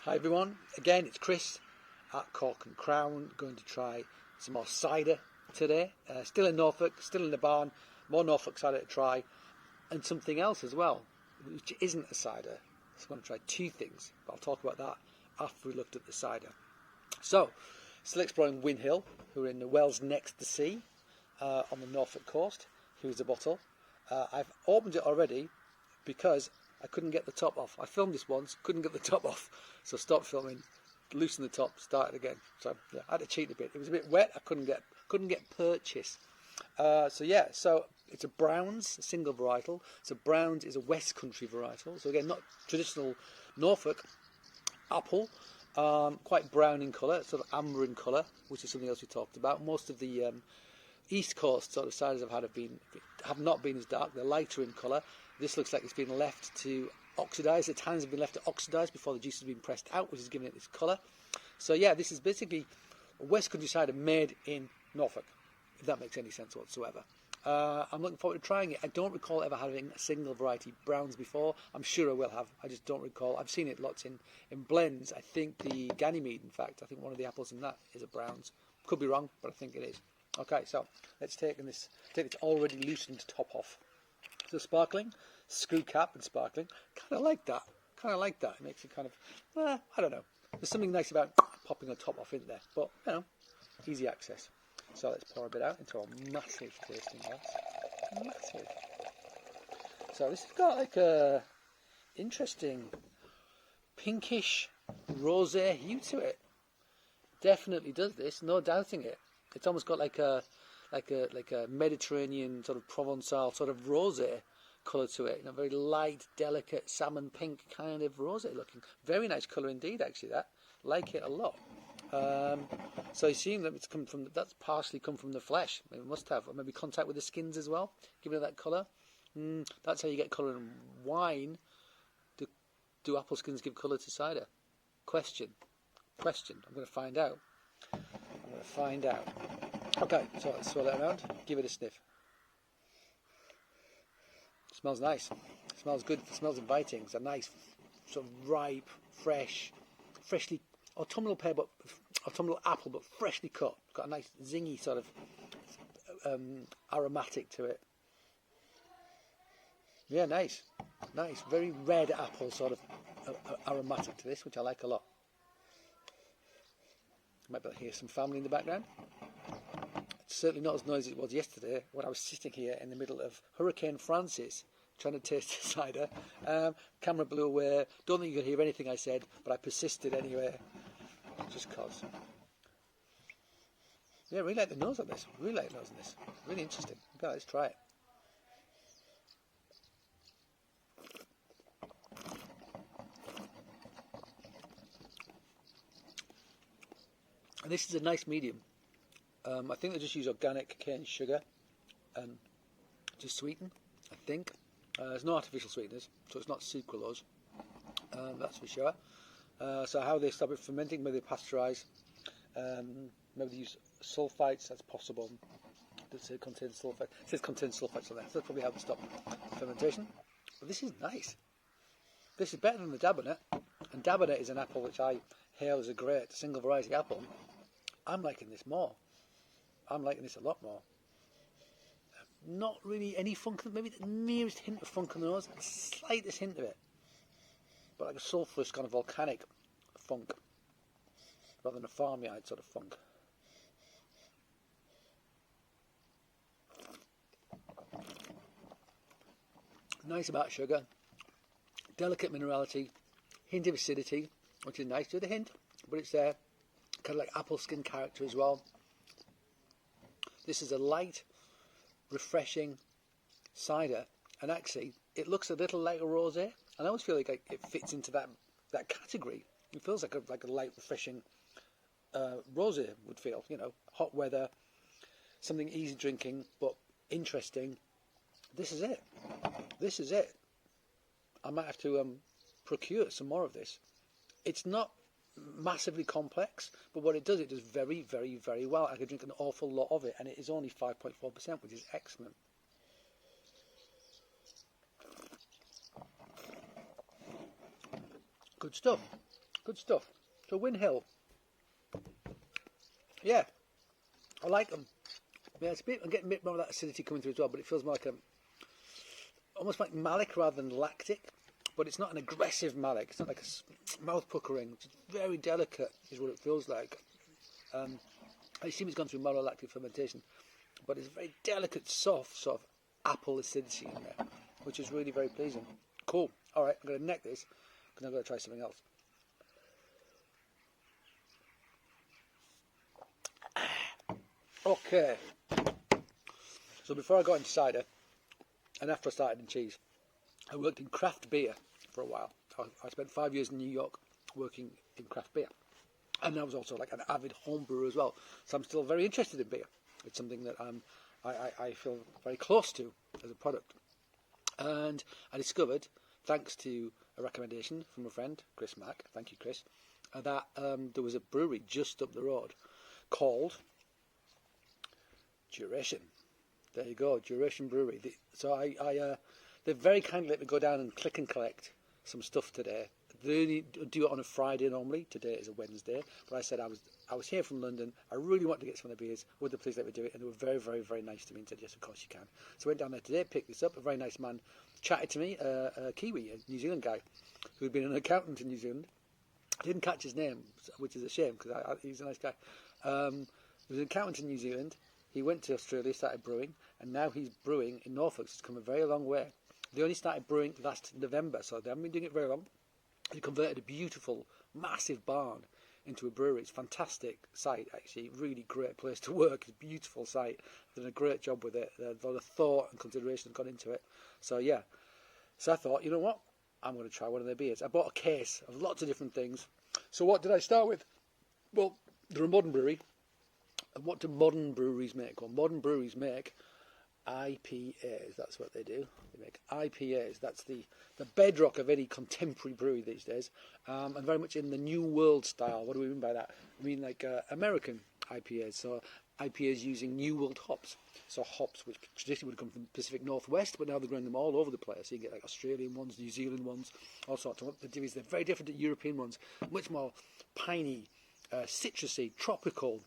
Hi everyone, again it's Chris at Cork and Crown, going to try some more cider today. Still in Norfolk, still in the barn, more Norfolk cider to try, and something else as well, which isn't a cider. So I'm going to try two things, but I'll talk about that after we looked at the cider. So, still exploring Whin Hill, who are in the Wells next to sea on the Norfolk coast. Here's the bottle. I've opened it already because I couldn't get the top off. I filmed this once, couldn't get the top off, so stopped filming, loosened the top, started again. So yeah, I had to cheat a bit. It was a bit wet. I couldn't get purchase. So it's a Browns, a single varietal. So Browns is a West Country varietal. So again, not traditional Norfolk apple. Quite brown in colour, sort of amber in colour, which is something else we talked about. Most of the East Coast sort of ciders I've had have not been as dark. They're lighter in colour. This looks like it's been left to oxidise. The tannins have been left to oxidise before the juice has been pressed out, which is giving it this colour. So yeah, this is basically a West Country cider made in Norfolk, if that makes any sense whatsoever. I'm looking forward to trying it. I don't recall ever having a single variety Browns before. I'm sure I will have. I just don't recall. I've seen it lots in blends. I think the Ganymede, in fact, I think one of the apples in that is a Browns. Could be wrong, but I think it is. Okay, so let's take this already loosened top off. So sparkling, screw cap and sparkling. Kind of like that. It makes it kind of, I don't know. There's something nice about popping a top off in there, but you know, easy access. So let's pour a bit out into a massive tasting glass. Massive. So this has got like a interesting pinkish rosé hue to it. Definitely does this, no doubting it. It's almost got like a Mediterranean sort of Provençal sort of rosé colour to it. You know, very light, delicate salmon pink kind of rosé looking. Very nice colour indeed, actually. That like it a lot. So I assume that that's partially come from the flesh. Maybe it must have, or maybe contact with the skins as well, giving it that colour. That's how you get colour in wine. Do apple skins give colour to cider? Question. I'm going to find out. Okay, so let's swirl it around. Give it a sniff. It smells nice. It smells good. It smells inviting. It's a nice, sort of ripe, freshly autumnal apple, but freshly cut. Got a nice zingy sort of aromatic to it. Yeah, nice. Very red apple sort of aromatic to this, which I like a lot. Might be able to hear some family in the background. It's certainly not as noisy as it was yesterday when I was sitting here in the middle of Hurricane Francis trying to taste the cider. Camera blew away. Don't think you could hear anything I said, but I persisted anyway. Just cause. Yeah, really like the nose on this. Really interesting. Okay, let's try it. And this is a nice medium. I think they just use organic cane sugar to sweeten, I think. There's no artificial sweeteners, so it's not sucralose, that's for sure. So how they stop it fermenting, maybe they pasteurise, maybe they use sulfites, that's possible. Does it contain sulfite? It says contains sulfites on there, so that's probably how they stop fermentation. But this is nice. This is better than the Dabanet, and Dabanet is an apple which I hail as a great single variety apple. I'm liking this more. I'm liking this a lot more. Not really any funk, maybe the merest hint of funk on the nose, the slightest hint of it. But like a sulphurous kind of volcanic funk, rather than a farmyard sort of funk. Nice about sugar, delicate minerality, hint of acidity, which is nice with a hint, but it's there. Kind of like apple skin character as well. This is a light, refreshing cider, and actually it looks a little like a rosé, and I always feel like it fits into that category. It feels like a light, refreshing rosé would feel. You know, hot weather, something easy drinking but interesting. This is it. I might have to procure some more of this. It's not massively complex, but what it does very, very, very well. I could drink an awful lot of it, and it is only 5.4%, which is excellent. Good stuff. Good stuff. So Whin Hill. Yeah, I like them. Yeah, I'm getting a bit more of that acidity coming through as well, but it feels more like almost like malic rather than lactic. But it's not an aggressive malic. It's not like a mouth puckering. It's very delicate, is what it feels like. I assume it's gone through malolactic fermentation, but it's a very delicate, soft sort of apple acidity in there, which is really very pleasing. Cool. All right, I'm going to neck this because I'm going to try something else. Okay. So before I got into cider, and after I started in cheese, I worked in craft beer for a while. I spent 5 years in New York working in craft beer. And I was also like an avid home brewer as well. So I'm still very interested in beer. It's something that I feel very close to as a product. And I discovered, thanks to a recommendation from a friend, Chris Mack, thank you Chris, that there was a brewery just up the road called Duration. There you go, Duration Brewery. They very kindly let me go down and click and collect some stuff today. They only do it on a Friday normally. Today is a Wednesday. But I said I was here from London. I really want to get some of the beers. Would they please let me do it? And they were very, very, very nice to me and said, yes, of course you can. So I went down there today, picked this up. A very nice man chatted to me, a Kiwi, a New Zealand guy, who'd been an accountant in New Zealand. I didn't catch his name, which is a shame because he's a nice guy. He was an accountant in New Zealand. He went to Australia, started brewing, and now he's brewing in Norfolk. So it's come a very long way. They only started brewing last November, so they haven't been doing it very long. He converted a beautiful, massive barn into a brewery. It's a fantastic site, actually. Really great place to work. It's a beautiful site. They've done a great job with it. A lot of thought and consideration has gone into it. So, yeah. So I thought, you know what? I'm going to try one of their beers. I bought a case of lots of different things. So what did I start with? Well, they're a modern brewery. And what do modern breweries make? Well, modern breweries make IPAs. That's what they do. They make IPAs. That's the bedrock of any contemporary brewery these days, and very much in the New World style. What do we mean by that? I mean like American IPAs. So IPAs using New World hops. So hops which traditionally would come from the Pacific Northwest, but now they're growing them all over the place. So you get like Australian ones, New Zealand ones, all sorts. And what they do is they're very different to European ones. Much more piney, citrusy, tropical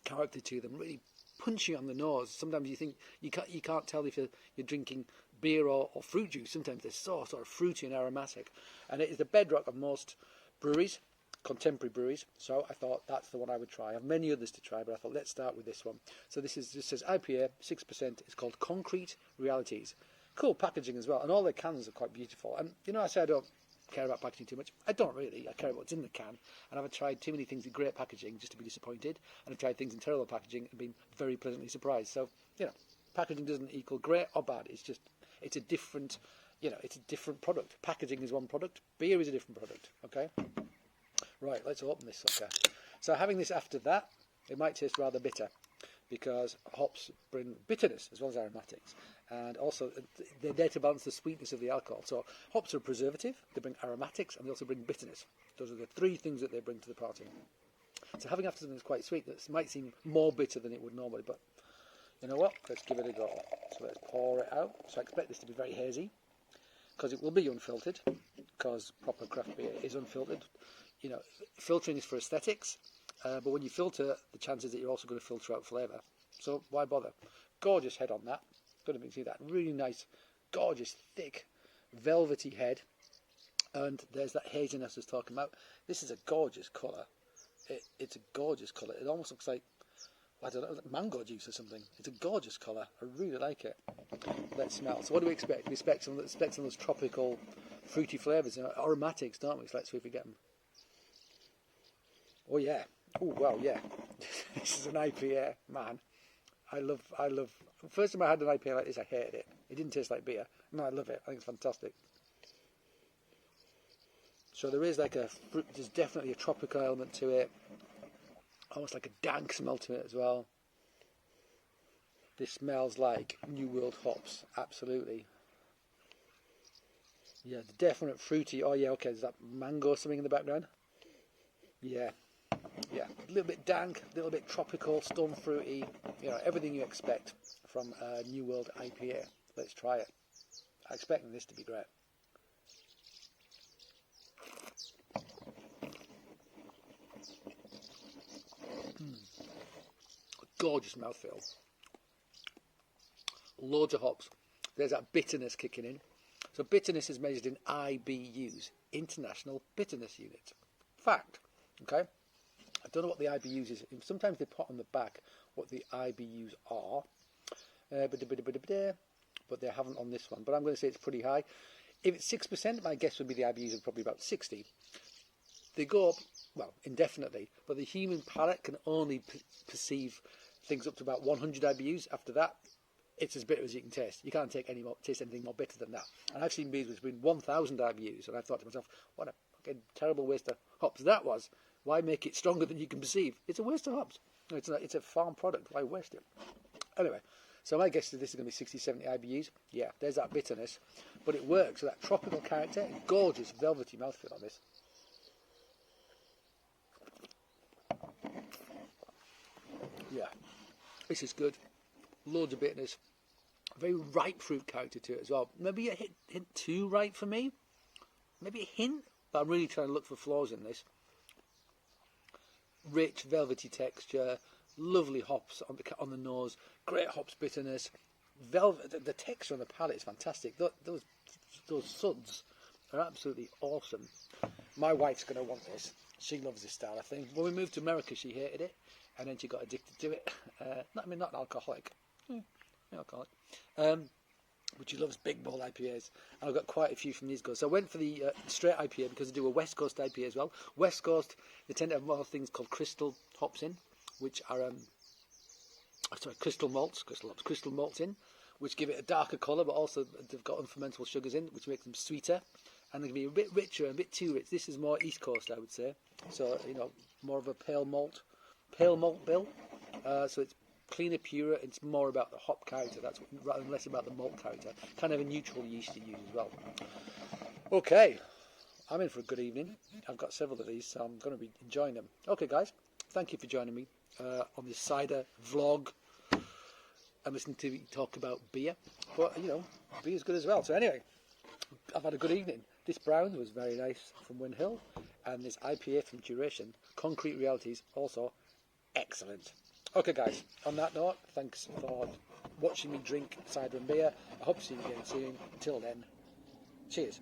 character to them. Really punchy on the nose. Sometimes you think you can't tell if you're drinking beer or fruit juice. Sometimes they're so sort of fruity and aromatic, and it is the bedrock of most breweries, contemporary breweries. So I thought that's the one I would try. I have many others to try, but I thought let's start with this one. So this says IPA, 6%. It's called Concrete Realities. Cool packaging as well, and all the cans are quite beautiful. And you know, I say I don't care about packaging too much. I don't really. I care about what's in the can, and I've tried too many things in great packaging just to be disappointed, and I've tried things in terrible packaging and been very pleasantly surprised. So, you know, packaging doesn't equal great or bad. It's a different, it's a different product. Packaging is one product. Beer is a different product. Okay. Right. Let's open this sucker. So having this after that, it might taste rather bitter, because hops bring bitterness as well as aromatics. And also, they're there to balance the sweetness of the alcohol. So hops are a preservative, they bring aromatics, and they also bring bitterness. Those are the three things that they bring to the party. So having after something that's quite sweet, that might seem more bitter than it would normally, but you know what? Let's give it a go. So let's pour it out. So I expect this to be very hazy, because it will be unfiltered, because proper craft beer is unfiltered. You know, filtering is for aesthetics, but when you filter, the chances that you're also going to filter out flavour. So why bother? Gorgeous head on that. Don't even see that. Really nice, gorgeous, thick, velvety head. And there's that haziness I was talking about. This is a gorgeous colour. It's a gorgeous colour. It almost looks like, I don't know, like mango juice or something. It's a gorgeous colour. I really like it. Let's smell. So what do we expect? We expect some of those tropical, fruity flavours, aromatics, don't we? So let's see if we get them. Oh yeah. Oh wow, yeah. This is an IPA, man. I love. First time I had an IPA like this, I hated it. It didn't taste like beer. No, I love it. I think it's fantastic. So there is there's definitely a tropical element to it. Almost like a dank smell to it as well. This smells like New World hops, absolutely. Yeah, definite fruity. Oh yeah, okay. There's that mango something in the background. Yeah. Yeah, a little bit dank, a little bit tropical, stone fruity, everything you expect from a New World IPA. Let's try it. I expect this to be great. gorgeous mouthfeel. Loads of hops. There's that bitterness kicking in. So bitterness is measured in IBUs, International Bitterness Unit. Fact, okay? I don't know what the IBUs is. Sometimes they put on the back what the IBUs are, but they haven't on this one. But I'm going to say it's pretty high. If it's 6%, my guess would be the IBUs are probably about 60. They go up, well, indefinitely, but the human palate can only perceive things up to about 100 IBUs. After that, it's as bitter as you can taste. You can't taste anything more bitter than that. And I've seen beers between 1,000 IBUs, and I thought to myself, what a fucking terrible waste of hops that was. Why make it stronger than you can perceive? It's a waste of hops. It's a farm product. Why waste it? Anyway, so my guess is this is going to be 60, 70 IBUs. Yeah, there's that bitterness. But it works. So that tropical character, gorgeous velvety mouthfeel on this. Yeah, this is good. Loads of bitterness. Very ripe fruit character to it as well. Maybe a hint too ripe for me. Maybe a hint, but I'm really trying to look for flaws in this. Rich, velvety texture, lovely hops on the nose, great hops bitterness. The texture on the palate is fantastic. Those suds are absolutely awesome. My wife's going to want this. She loves this style, I think. When we moved to America, she hated it, and then she got addicted to it. Not an alcoholic. Alcoholic. But she loves big bold IPAs. And I've got quite a few from these guys. So I went for the straight IPA because they do a West Coast IPA as well. West Coast, they tend to have more things called crystal hops in, which are crystal malts in, which give it a darker colour, but also they've got unfermentable sugars in, which make them sweeter, and they can be a bit richer and a bit too rich. This is more East Coast, I would say. So more of a pale malt bill. So it's cleaner, purer. It's more about the hop character. That's rather than less about the malt character. Kind of a neutral yeast to use as well. Okay, I'm in for a good evening. I've got several of these, so I'm going to be enjoying them. Okay, guys, thank you for joining me on this cider vlog. I'm listening to you talk about beer, but beer is good as well. So anyway, I've had a good evening. This brown was very nice from Whin, and this IPA from Duration, Concrete Realities, also excellent. Okay, guys, on that note, thanks for watching me drink cider and beer. I hope to see you again soon. Until then, cheers.